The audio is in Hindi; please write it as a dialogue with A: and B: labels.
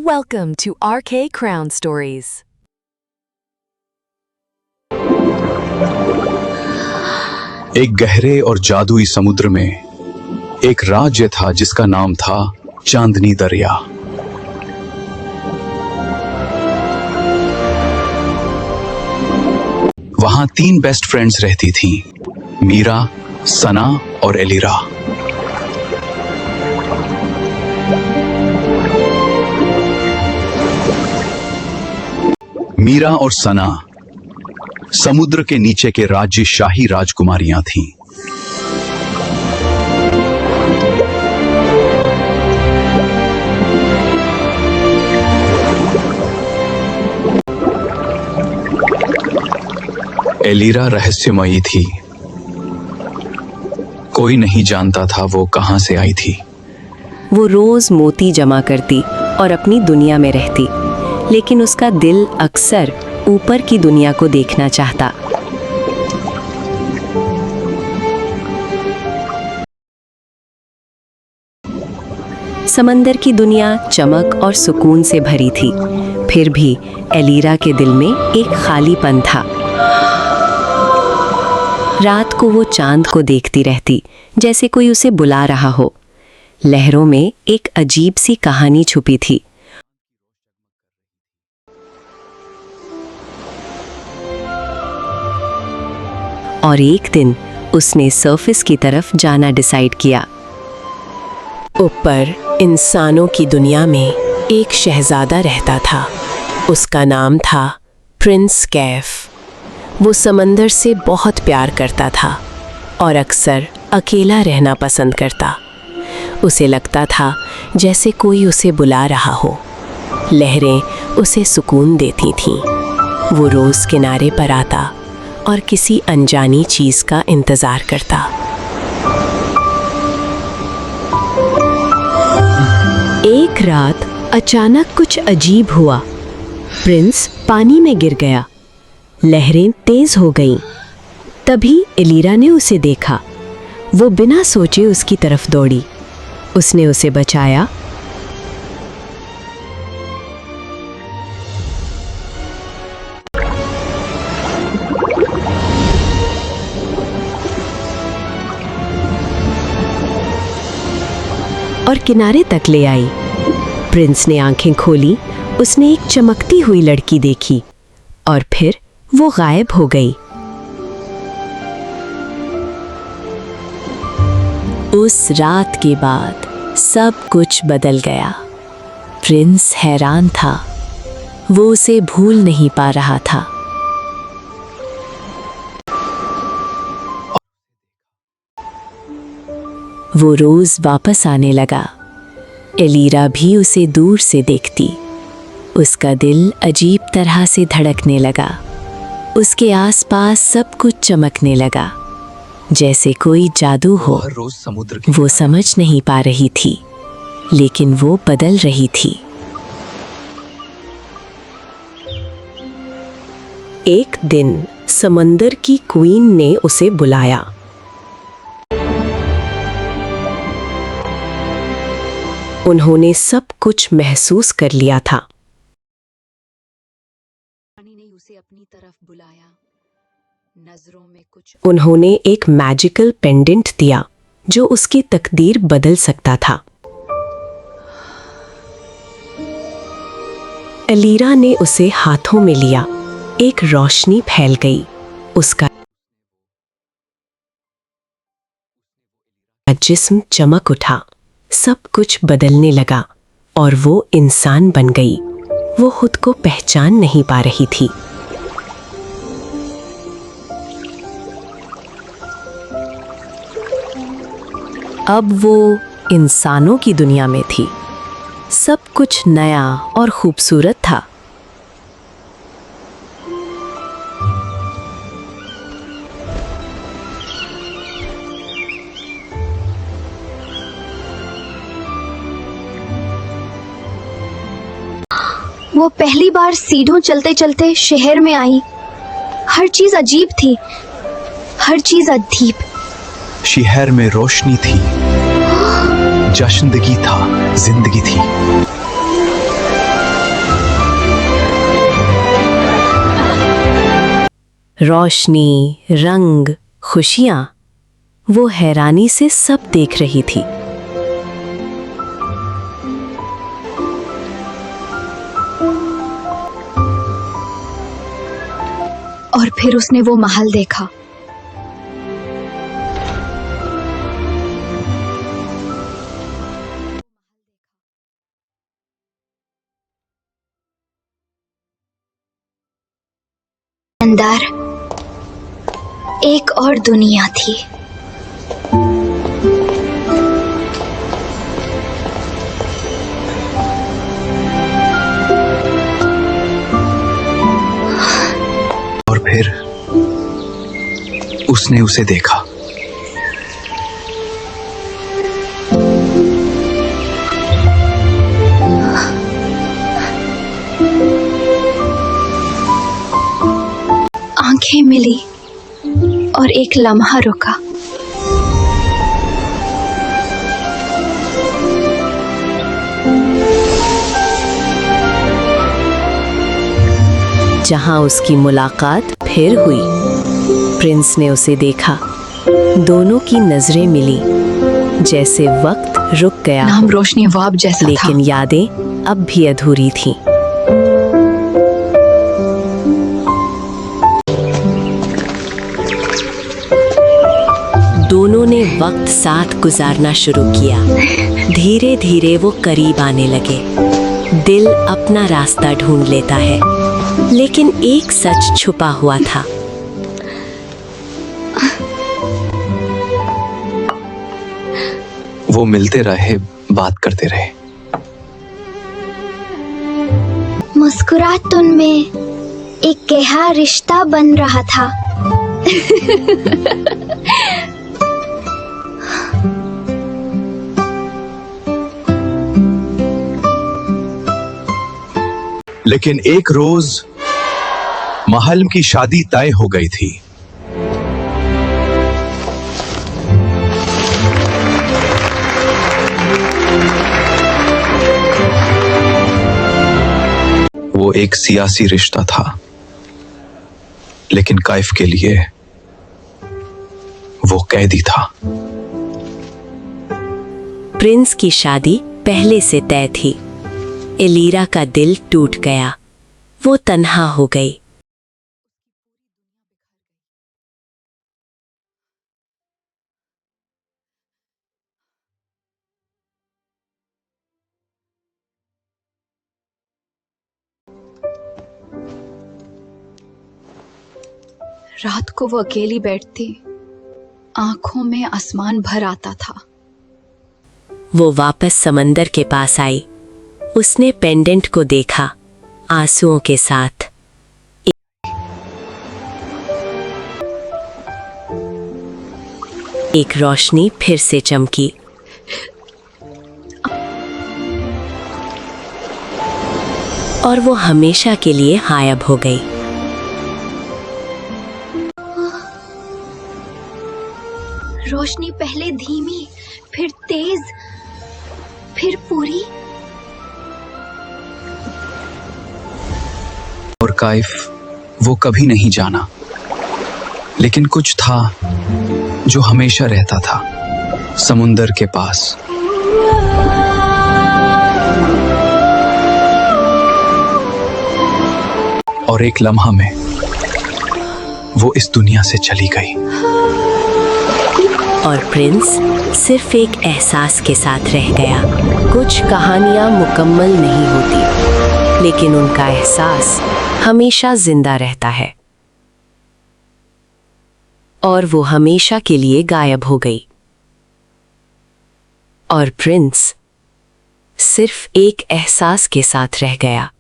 A: Welcome to RK Crown Stories.
B: एक गहरे और जादुई समुद्र में एक राज्य था जिसका नाम था चांदनी दरिया। वहां 3 बेस्ट फ्रेंड्स रहती थीं, मीरा, सना और एलिरा। मीरा और सना समुद्र के नीचे के राज्य शाही राजकुमारियां थीं। एलिरा रहस्यमयी थी। कोई नहीं जानता था वो कहां से आई थी।
C: वो रोज मोती जमा करती और अपनी दुनिया में रहती, लेकिन उसका दिल अक्सर ऊपर की दुनिया को देखना चाहता। समंदर की दुनिया चमक और सुकून से भरी थी, फिर भी एलिरा के दिल में एक खालीपन था। रात को वो चांद को देखती रहती, जैसे कोई उसे बुला रहा हो। लहरों में एक अजीब सी कहानी छुपी थी। और एक दिन उसने सरफेस की तरफ जाना डिसाइड किया। ऊपर इंसानों की दुनिया में एक शहजादा रहता था। उसका नाम था प्रिंस कैफ। वो समंदर से बहुत प्यार करता था और अक्सर अकेला रहना पसंद करता। उसे लगता था जैसे कोई उसे बुला रहा हो। लहरें उसे सुकून देती थीं। वो रोज किनारे पर आता और किसी अनजानी चीज का इंतजार करता। एक रात अचानक कुछ अजीब हुआ। प्रिंस पानी में गिर गया। लहरें तेज हो गईं। तभी एलिरा ने उसे देखा। वो बिना सोचे उसकी तरफ दौड़ी। उसने उसे बचाया और किनारे तक ले आई। प्रिंस ने आंखें खोली। उसने एक चमकती हुई लड़की देखी और फिर वो गायब हो गई। उस रात के बाद सब कुछ बदल गया। प्रिंस हैरान था। वो उसे भूल नहीं पा रहा था। वो रोज वापस आने लगा। एलिरा भी उसे दूर से देखती। उसका दिल अजीब तरह से धड़कने लगा। उसके आसपास सब कुछ चमकने लगा, जैसे कोई जादू हो।
B: रोज समुद्र
C: वो समझ नहीं पा रही थी, लेकिन वो बदल रही थी। एक दिन समंदर की क्वीन ने उसे बुलाया। उन्होंने सब कुछ महसूस कर लिया था।
A: उसे अपनी तरफ बुलाया। नजरों में कुछ
C: उन्होंने एक मैजिकल पेंडेंट दिया जो उसकी तकदीर बदल सकता था। एलिरा ने उसे हाथों में लिया। एक रोशनी फैल गई। उसका जिस्म चमक उठा। सब कुछ बदलने लगा और वो इंसान बन गई। वो खुद को पहचान नहीं पा रही थी। अब वो इंसानों की दुनिया में थी। सब कुछ नया और खूबसूरत था।
D: वो पहली बार सीढ़ों चलते चलते शहर में आई। हर चीज अजीब थी, हर चीज अजीब।
B: शहर में रोशनी थी, जश्नदगी था, जिंदगी थी।
C: रोशनी, रंग, खुशियां, वो हैरानी से सब देख रही थी।
D: और फिर उसने वो महल देखा। अंदर एक और दुनिया थी।
B: और फिर उसने उसे देखा।
D: आंखें मिली और एक लम्हा रुका।
C: जहां उसकी मुलाकात फिर हुई। प्रिंस ने उसे देखा। दोनों की नजरें मिली, जैसे वक्त रुक गया
A: नाम रोशनी वाब जैसा था।
C: लेकिन यादें अब भी अधूरी थीं। दोनों ने वक्त साथ गुजारना शुरू किया। धीरे धीरे वो करीब आने लगे। दिल अपना रास्ता ढूंढ लेता है, लेकिन एक सच छुपा हुआ था।
B: वो मिलते रहे, बात करते रहे।
D: मुस्कुराहट उनमें एक गहरा रिश्ता बन रहा था।
B: लेकिन एक रोज महल की शादी तय हो गई थी। वो एक सियासी रिश्ता था, लेकिन काइफ के लिए वो कैदी था।
C: प्रिंस की शादी पहले से तय थी। एलीरा का दिल टूट गया। वो तन्हा हो गई।
A: रात को वो अकेली बैठती, आंखों में आसमान भर आता था।
C: वो वापस समंदर के पास आई। उसने पेंडेंट को देखा, आंसुओं के साथ। एक रोशनी फिर से चमकी। और वो हमेशा के लिए गायब हो गई।
D: रोशनी पहले धीमी, फिर तेज, फिर पूरी।
B: और काइफ वो कभी नहीं जाना, लेकिन कुछ था जो हमेशा रहता था समुंदर के पास। और एक लम्हा में वो इस दुनिया से चली गई।
C: और प्रिंस सिर्फ एक एहसास के साथ रह गया। कुछ कहानियां मुकम्मल नहीं होती, लेकिन उनका एहसास हमेशा जिंदा रहता है। और वो हमेशा के लिए गायब हो गई। और प्रिंस सिर्फ एक एहसास के साथ रह गया।